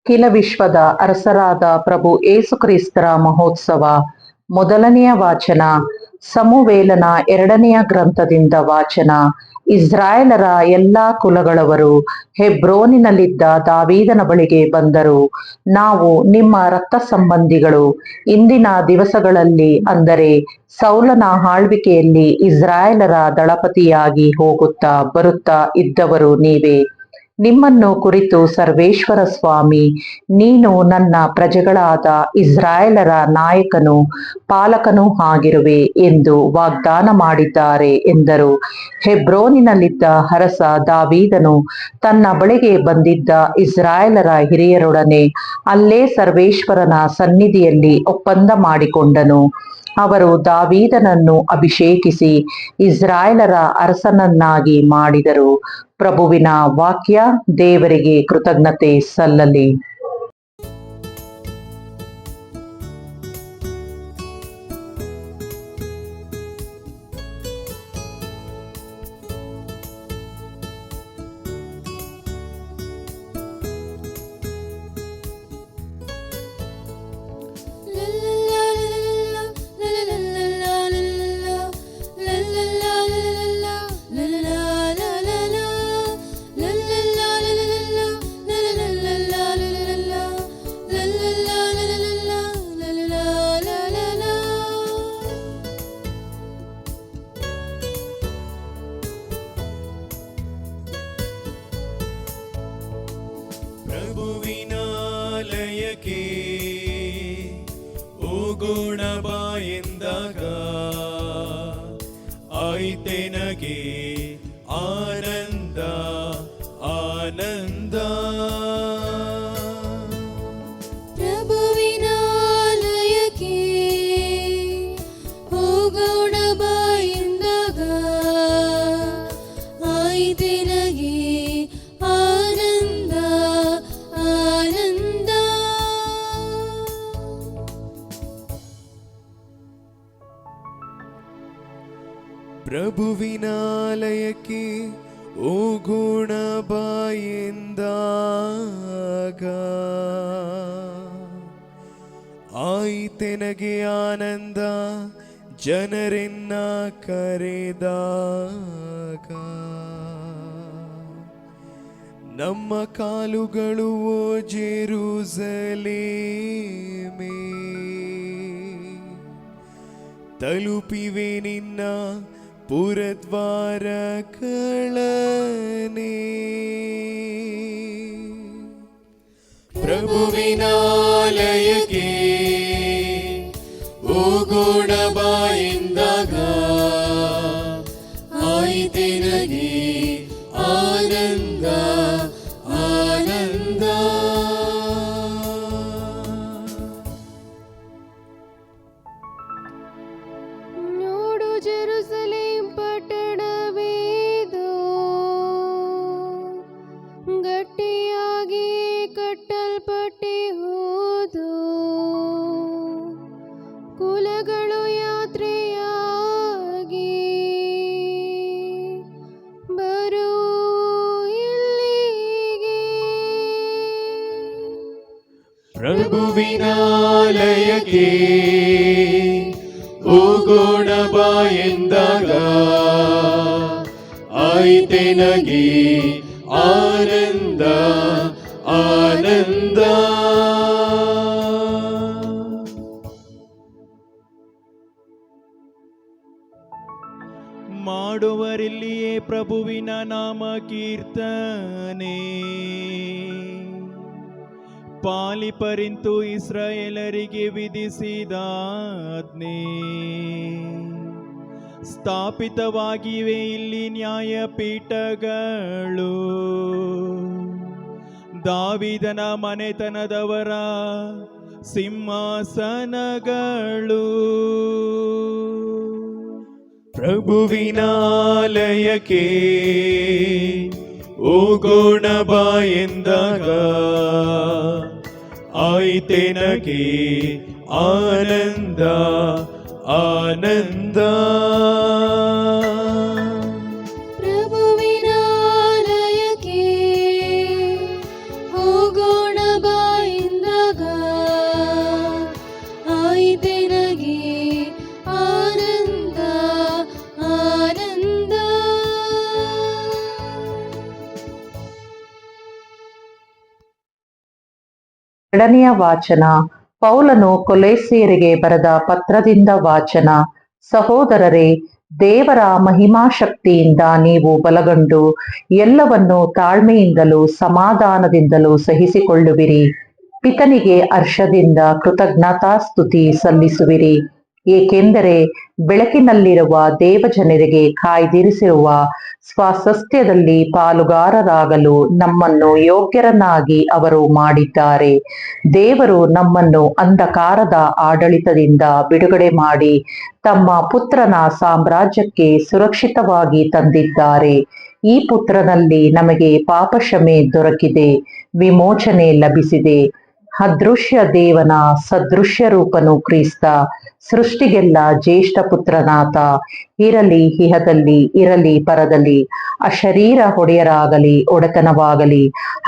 ಅಖಿಲ ವಿಶ್ವದ ಅರಸರಾದ ಪ್ರಭು ಏಸುಕ್ರಿಸ್ತರ ಮಹೋತ್ಸವ. ಮೊದಲನೆಯ ವಾಚನ ಸಮುವೇಲನ 2ನೆಯ ಗ್ರಂಥದಿಂದ ವಾಚನ. ಇಸ್ರಾಯೇಲರ ಎಲ್ಲಾ ಕುಲಗಳವರು ಹೆಬ್ರೋನಿನಲ್ಲಿದ್ದ ದಾವೀದನ ಬಳಿಗೆ ಬಂದರು. ನಾವು ನಿಮ್ಮ ರಕ್ತ ಸಂಬಂಧಿಗಳು. ಇಂದಿನ ದಿವಸಗಳಲ್ಲಿ, ಅಂದರೆ ಸೌಲನ ಆಳ್ವಿಕೆಯಲ್ಲಿ ಇಸ್ರಾಯೇಲರ ದಳಪತಿಯಾಗಿ ಹೋಗುತ್ತಾ ಬರುತ್ತಾ ಇದ್ದವರು ನೀವೇ. ನಿಮ್ಮನ್ನು ಕುರಿತು ಸರ್ವೇಶ್ವರ ಸ್ವಾಮಿ, ನೀನು ನನ್ನ ಪ್ರಜೆಗಳಾದ ಇಸ್ರಾಯೇಲರ ನಾಯಕನೂ ಪಾಲಕನೂ ಆಗಿರುವೆ ಎಂದು ವಾಗ್ದಾನ ಮಾಡಿದ್ದಾರೆ ಎಂದರು. ಹೆಬ್ರೋನಿನಲ್ಲಿದ್ದ ಅರಸ ದಾವೀದನು ತನ್ನ ಬಳಿಗೆ ಬಂದಿದ್ದ ಇಸ್ರಾಯೇಲರ ಹಿರಿಯರೊಡನೆ ಅಲ್ಲೇ ಸರ್ವೇಶ್ವರನ ಸನ್ನಿಧಿಯಲ್ಲಿ ಒಪ್ಪಂದ ಮಾಡಿಕೊಂಡನು. ಅವರು ದಾವೀದನನ್ನು ಅಭಿಷೇಕಿಸಿ ಇಸ್ರಾಯೇಲರ ಅರಸನನ್ನಾಗಿ ಮಾಡಿದರು. ಪ್ರಭುವಿನ ವಾಕ್ಯ. ದೇವರಿಗೆ ಕೃತಜ್ಞತೆ ಸಲ್ಲಲಿ. ಪ್ರಭುವಿನಾಲಯಕ್ಕೆ ಹೋಗೋಣ ಬಾ ಎಂದಾಗ ಆಯ್ತೆನಗೆ ಆನಂದ ಆನಂದ. ಪ್ರಭುವಿನಾಲಯಕ್ಕೆ ಹೋಗೋಣ ಬಾ ಎಂದಾಗ ಆಯ್ತೆನಗೆ ಆನಂದ ಆನಂದ. ಪ್ರಭುವಿನಾಲಯಕ್ಕೆ ಹೋಗೋಣ ಬಾ ಎಂದಾಗ ಆಯ್ತೆನಗೆ ಆನಂದ ಜನರೆನ್ನ ಕರೆದಾಗ. ನಮ್ಮ ಕಾಲುಗಳು ಓ ಜೆರೂಸಲೇಮೇ ತಲುಪಿವೆ ನಿನ್ನ ಪುರದ್ವಾರಗಳನೆ. ಪ್ರಭುವಿನಾಲಯಕ್ಕೆ ಹೋಗೋಣ ಬಾ ಎಂದಾಗ ಆಯ್ತೆನಗೆ ಆನಂದ ಆನಂದ. ನೋಡು ಜೆರುಸಲೇಮ್ ಪಟ್ಟಣವೇದು, ಗಟ್ಟಿಯಾಗಿ ಕಟ್ಟಲ್ಪಟ್ಟೆ ಹೋದು. ಕುಲಗಳು ಯಾತ್ರೆಯಾಗಿ ಬರು ಇಲ್ಲಿಗೆ. ಪ್ರಭುವಿನಾಲಯಕ್ಕೆ ಹೋಗೋಣ ಬಾ ಎಂದಾಗ ಆಯ್ತೆನಗೆ ಆನಂದ ಆನಂದ. ಮಾಡುವರಿಲ್ಲಿಯೇ ಪ್ರಭುವಿನ ನಾಮ ಕೀರ್ತನೆ, ಪಾಲಿಪರಿಂತು ಇಸ್ರಾಯೇಲರಿಗೆ ವಿಧಿಸಿದಾಜ್ಞೆ. ಸ್ಥಾಪಿತವಾಗಿವೆ ಇಲ್ಲಿ ನ್ಯಾಯಪೀಠಗಳು, ದಾವೀದನ ಮನೆತನದವರ ಸಿಂಹಾಸನಗಳು. ಪ್ರಭುವಿನಾಲಯಕ್ಕೆ ಹೋಗೋಣ ಬಾ ಎಂದಾಗ ಆಯ್ತೆನಗೆ ಆನಂದ ಆನಂದ. ಪ್ರಭುವಿನಾಲಯಕ್ಕೆ ಹೋಗೋಣ ಬಾ ಎರಡನೆಯ ವಾಚನ ಪೌಲನು ಕೊಲೊಸ್ಸೆಯರಿಗೆ ಬರೆದ ಪತ್ರದಿಂದ ವಾಚನ. ಸಹೋದರರೇ, ದೇವರ ಮಹಿಮಾಶಕ್ತಿಯಿಂದ ನೀವು ಬಲಗೊಂಡು ಎಲ್ಲವನ್ನು ತಾಳ್ಮೆಯಿಂದಲೂ ಸಮಾಧಾನದಿಂದಲೂ ಸಹಿಸಿಕೊಳ್ಳುವಿರಿ. ಪಿತನಿಗೆ ಹರ್ಷದಿಂದ ಕೃತಜ್ಞತಾಸ್ತುತಿ ಸಲ್ಲಿಸುವಿರಿ, ಏಕೆಂದರೆ ಬೆಳಕಿನಲ್ಲಿರುವ ದೇವಜನರಿಗೆ ಕಾಯ್ದಿರಿಸಿರುವ ಸ್ವಾಸ್ಥ್ಯದಲ್ಲಿ ಪಾಲುಗಾರರಾಗಲು ನಮ್ಮನ್ನು ಯೋಗ್ಯರನ್ನಾಗಿ ಅವರು ಮಾಡಿದ್ದಾರೆ. ದೇವರು ನಮ್ಮನ್ನು ಅಂಧಕಾರದ ಆಡಳಿತದಿಂದ ಬಿಡುಗಡೆ ಮಾಡಿ ತಮ್ಮ ಪುತ್ರನ ಸಾಮ್ರಾಜ್ಯಕ್ಕೆ ಸುರಕ್ಷಿತವಾಗಿ ತಂದಿದ್ದಾರೆ. ಈ ಪುತ್ರನಲ್ಲಿ ನಮಗೆ ಪಾಪಕ್ಷಮೆ ದೊರಕಿದೆ, ವಿಮೋಚನೆ ಲಭಿಸಿದೆ. ಅದೃಶ್ಯ ದೇವನ ಸದೃಶ್ಯ ರೂಪನು ಕ್ರಿಸ್ತ, ಸೃಷ್ಟಿಗೆಲ್ಲ ಜ್ಯೇಷ್ಠ ಪುತ್ರನಾತ. ಇರಲಿ ಇಹದಲ್ಲಿ, ಇರಲಿ ಪರದಲ್ಲಿ, ಅಶರೀರ ಒಡೆಯರಾಗಲಿ, ಒಡೆತನವಾಗಲಿ,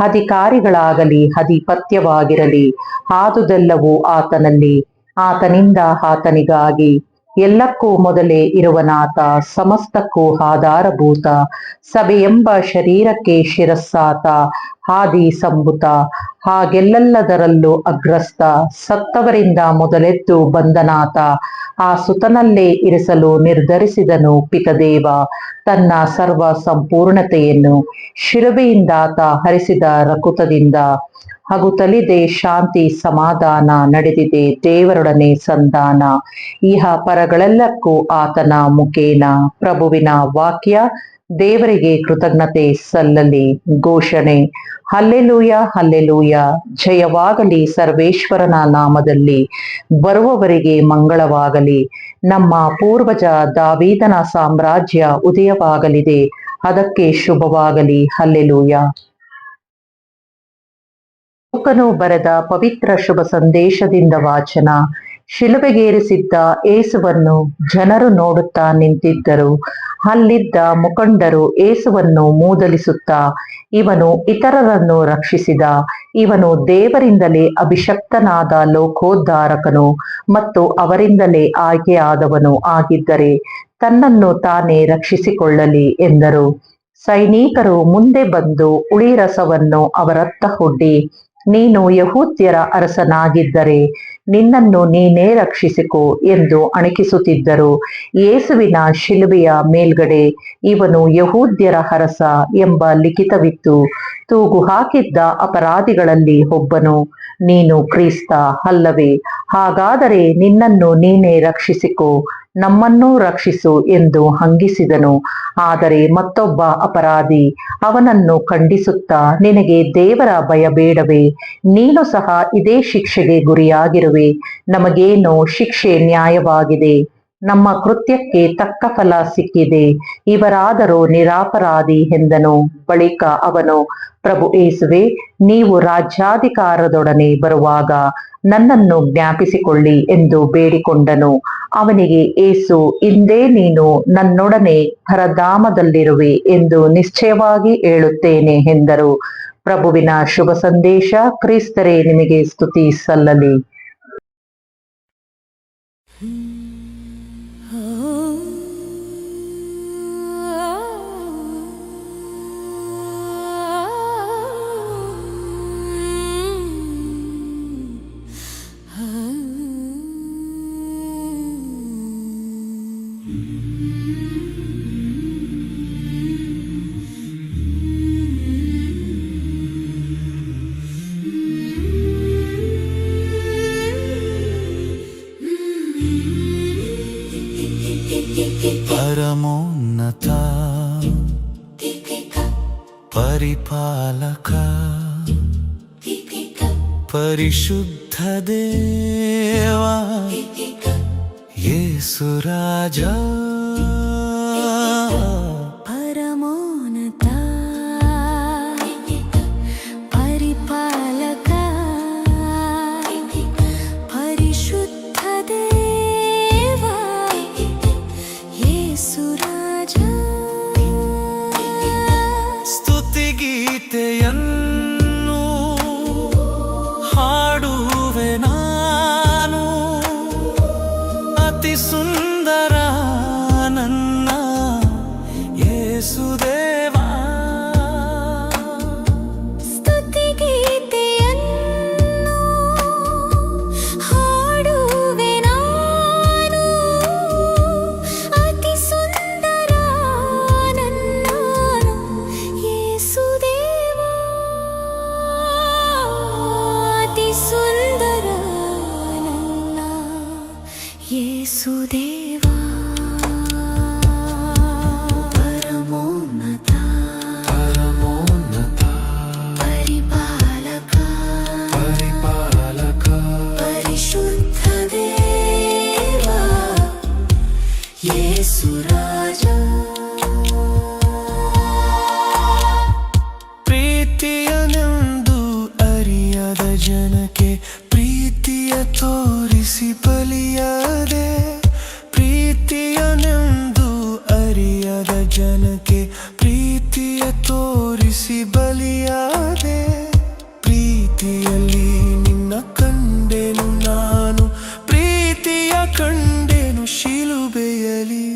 ಅಧಿಕಾರಿಗಳಾಗಲಿ, ಅಧಿಪತ್ಯವಾಗಿರಲಿ, ಆದುದೆಲ್ಲವೂ ಆತನಲ್ಲಿ, ಆತನಿಂದ, ಆತನಿಗಾಗಿ. ಎಲ್ಲಕ್ಕೂ ಮೊದಲೇ ಇರುವನಾತ, ಸಮಸ್ತಕ್ಕೂ ಆಧಾರಭೂತ. ಸಭೆಯೆಂಬ ಶರೀರಕ್ಕೆ ಶಿರಸ್ಸಾತ, ಆದಿ ಸಂಭೂತ, ಹಾಗೆಲ್ಲದರಲ್ಲೂ ಅಗ್ರಸ್ಥ. ಸತ್ತವರಿಂದ ಮೊದಲೆದ್ದು ಬಂದನಾತ, ಆ ಸುತನಲ್ಲೇ ಇರಿಸಲು ನಿರ್ಧರಿಸಿದನು ಪಿತದೇವ ತನ್ನ ಸರ್ವ ಸಂಪೂರ್ಣತೆಯನ್ನು. ಶಿಲುಬೆಯಿಂದಾತ ಹರಿಸಿದ ರಕುತದಿಂದ ಹಗುತಲಿದೆ ಶಾಂತಿ ಸಮಾಧಾನ, ನಡೆದಿದೆ ದೇವರೊಡನೆ ಸಂಧಾನ. ಇಹ ಪರಗಳೆಲ್ಲಕ್ಕೂ ಆತನ ಮುಖೇನ. ಪ್ರಭುವಿನ ವಾಕ್ಯ. ದೇವರಿಗೆ ಕೃತಜ್ಞತೆ ಸಲ್ಲಲಿ. ಘೋಷಣೆ. Hallelujah, hallelujah. ಜಯವಾಗಲಿ ಸರ್ವೇಶ್ವರನ ನಾಮದಲ್ಲಿ. ಬರುವವರಿಗೆ ಮಂಗಳವಾಗಲಿ. ನಮ್ಮ ಪೂರ್ವಜ ದಾವೀದನ ಸಾಮ್ರಾಜ್ಯ ಉದಯವಾಗಲಿದೆ, ಅದಕ್ಕೆ ಶುಭವಾಗಲಿ. ಹಲ್ಲೆಲೂಯ. ಲೂಕನು ಬರೆದ ಪವಿತ್ರ ಶುಭ ಸಂದೇಶದಿಂದ ವಾಚನ. ಶಿಲುಬೆಗೇರಿಸಿದ್ದ ಏಸುವನ್ನು ಜನರು ನೋಡುತ್ತಾ ನಿಂತಿದ್ದರು. ಅಲ್ಲಿದ್ದ ಮುಖಂಡರು ಏಸುವನ್ನು ಮೂದಲಿಸುತ್ತಾ, ಇವನು ಇತರರನ್ನು ರಕ್ಷಿಸಿದ, ಇವನು ದೇವರಿಂದಲೇ ಅಭಿಷಕ್ತನಾದ ಲೋಕೋದ್ಧಾರಕನು ಮತ್ತು ಅವರಿಂದಲೇ ಆಯ್ಕೆಯಾದವನು ಆಗಿದ್ದರೆ ತನ್ನನ್ನು ತಾನೇ ರಕ್ಷಿಸಿಕೊಳ್ಳಲಿ ಎಂದರು. ಸೈನಿಕರು ಮುಂದೆ ಬಂದು ಹುಳಿರಸವನ್ನು ಅವರತ್ತ ಒಡ್ಡಿ, ನೀನು ಯಹೂದ್ಯರ ಅರಸನಾಗಿದ್ದರೆ ನಿನ್ನನ್ನು ನೀನೇ ರಕ್ಷಿಸಿಕೊ ಎಂದು ಅಣಕಿಸುತ್ತಿದ್ದರು. ಯೇಸುವಿನ ಶಿಲುಬೆಯ ಮೇಲ್ಗಡೆ ಇವನು ಯಹೂದ್ಯರ ಅರಸ ಎಂಬ ಲಿಖಿತವಿತ್ತು. ತೂಗು ಹಾಕಿದ್ದ ಅಪರಾಧಿಗಳಲ್ಲಿ ಒಬ್ಬನು, ನೀನು ಕ್ರಿಸ್ತ ಅಲ್ಲವೇ? ಹಾಗಾದರೆ ನಿನ್ನನ್ನು ನೀನೇ ರಕ್ಷಿಸಿಕೊ, ನಮ್ಮನ್ನೂ ರಕ್ಷಿಸು ಎಂದು ಹಂಗಿಸಿದನು. ಆದರೆ ಮತ್ತೊಬ್ಬ ಅಪರಾಧಿ ಅವನನ್ನು ಖಂಡಿಸುತ್ತಾ, ನಿನಗೆ ದೇವರ ಭಯ ಬೇಡವೇ? ನೀನು ಸಹ ಇದೇ ಶಿಕ್ಷೆಗೆ ಗುರಿಯಾಗಿರುವೆ. ನಮಗೇನೋ ಶಿಕ್ಷೆ ನ್ಯಾಯವಾಗಿದೆ, ನಮ್ಮ ಕೃತ್ಯಕ್ಕೆ ತಕ್ಕ ಫಲ ಸಿಕ್ಕಿದೆ, ಇವರಾದರೂ ನಿರಪರಾಧಿ ಎಂದನು. ಬಳಿಕ ಅವನು, ಪ್ರಭು ಯೇಸುವೆ, ನೀವು ರಾಜ್ಯಾಧಿಕಾರದೊಡನೆ ಬರುವಾಗ ನನ್ನನ್ನು ಜ್ಞಾಪಿಸಿಕೊಳ್ಳಿ ಎಂದು ಬೇಡಿಕೊಂಡನು. ಅವನಿಗೆ ಯೇಸು, ಇಂದೇ ನೀನು ನನ್ನೊಡನೆ ಪರಧಾಮದಲ್ಲಿರುವೆ ಎಂದು ನಿಶ್ಚಯವಾಗಿ ಹೇಳುತ್ತೇನೆ ಎಂದರು. ಪ್ರಭುವಿನ ಶುಭ ಸಂದೇಶ. ಕ್ರಿಸ್ತರೇ, ನಿಮಗೆ ಸ್ತುತಿ ಸಲ್ಲಲಿ. ಪರಮೋನ್ನತ ಪರಿಪಾಲಕ ಪರಿಶುದ್ಧ ದೇವ ಯೇಸು ರಾಜ. ಪರಮೋನ್ನತ ಪರಿಪಾಲಕ ಪರಿಶುದ್ಧ ದೇವ ಯೇಸು ರಾಜ. ಸ್ತುತಿಗೀತೆಯನ್ನು ಹಾಡುವೆ ನಾನು, ಅತಿ ಸುಂದರ ಯೇಸು ರಾಜ. ಪ್ರೀತಿಯನೆಂದು ಅರಿಯದ ಜನಕ್ಕೆ ಪ್ರೀತಿಯ ತೋರಿಸಿ ಬಲಿಯಾದೆ. ಪ್ರೀತಿಯನೆಂದು ಅರಿಯದ ಜನಕ್ಕೆ ಪ್ರೀತಿಯ ತೋರಿಸಿ ಬಲಿಯಾದೆ. ಪ್ರೀತಿಯಲ್ಲಿ ನಿನ್ನ ಕಂಡೆನು ನಾನು, ಪ್ರೀತಿಯ ಕಂಡೆನು ಶಿಲುಬೆಯಲಿ.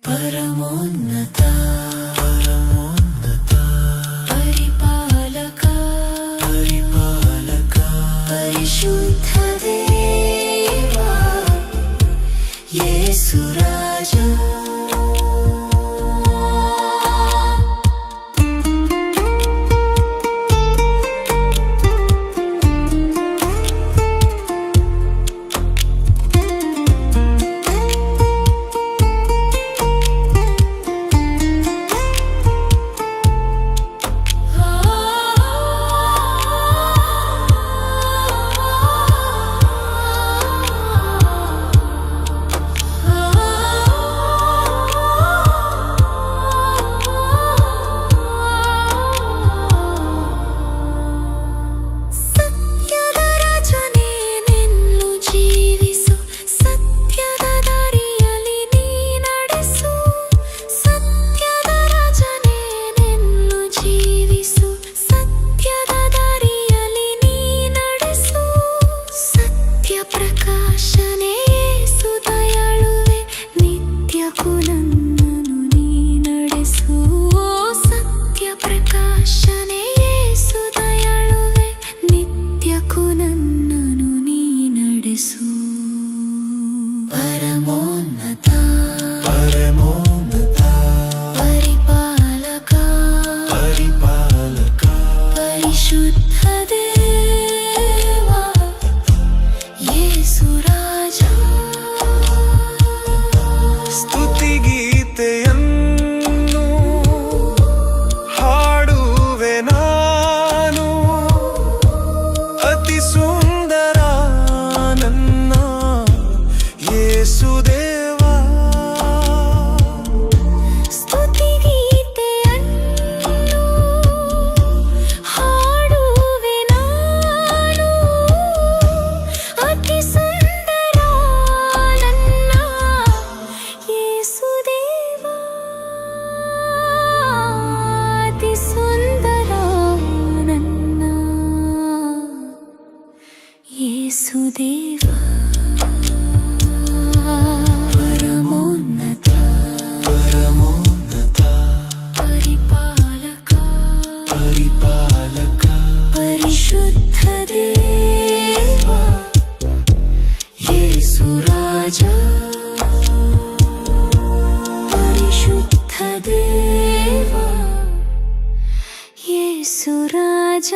ಪರಮೋನ್ನತ ಪರಮೋನ್ನತ ಪರಿಪಾಲಕ ಪರಿಪಾಲಕ ಪರಿಶುದ್ಧ ದೇವ ಯೇಸು ರಾಜ. ಸತ್ಯದ ರಾಜನೇ ನಿನ್ನು ಜೀವಿಸು, ಸತ್ಯದ ದಾರಿಯಲ್ಲಿ ನೀ ನಡೆಸು. ಸತ್ಯದ ರಾಜನೇ ನಿನ್ನು ಜೀವಿಸು, ಸತ್ಯದ ದಾರಿಯಲ್ಲಿ ನೀ ನಡೆಸು. ಸತ್ಯ ಪ್ರಕಾಶನೇ ಯೇಸು ದಯಾಳುವೆ, ನಿತ್ಯಕ್ಕೂ ನನ್ನನ್ನು ನೀ ನಡೆಸು. ಸತ್ಯ ಪ್ರಕಾಶನೇ ಯೇಸು ದಯಾಳುವೆ, ನಿತ್ಯಕ್ಕೂ ನನ್ನನ್ನು ನೀ ನಡೆಸು. ಪರಮೋನ್ನತ ಪರಮೋನ್ನತ ಪರಿಪಾಲಕ ಪರಿಪಾಲಕ ಪರಿಶುದ್ಧ ದೇವ ಯೇಸು ರಾಜ. ಸ್ತುತಿಗೀತೆಯನ್ನು ಹಾಡುವೆ ನಾನು, ಅತಿ ಸುಂದರ ನನ್ನ ಯೇಸು ದೇವ. ಸ್ತುತಿಗೀತೆಯನ್ನು ಹಾಡುವೆ ನಾನು, ಅತಿ ಸುಂದರ ನನ್ನ ಯೇಸು ದೇವ. ಅತಿ ಸುಂದರ ನನ್ನ ಯೇಸು ದೇವ. ಪರಮೋನ್ನತ ಪರಮೋನ್ನತ ಪರಿಪಾಲಕ ಪರಿಪಾಲಕ ಪರಿಶುದ್ಧ ದೇವ ಯೇಸು ರಾಜ. ಪರಿಶುದ್ಧ ದೇವ ಯೇಸು ರಾಜ.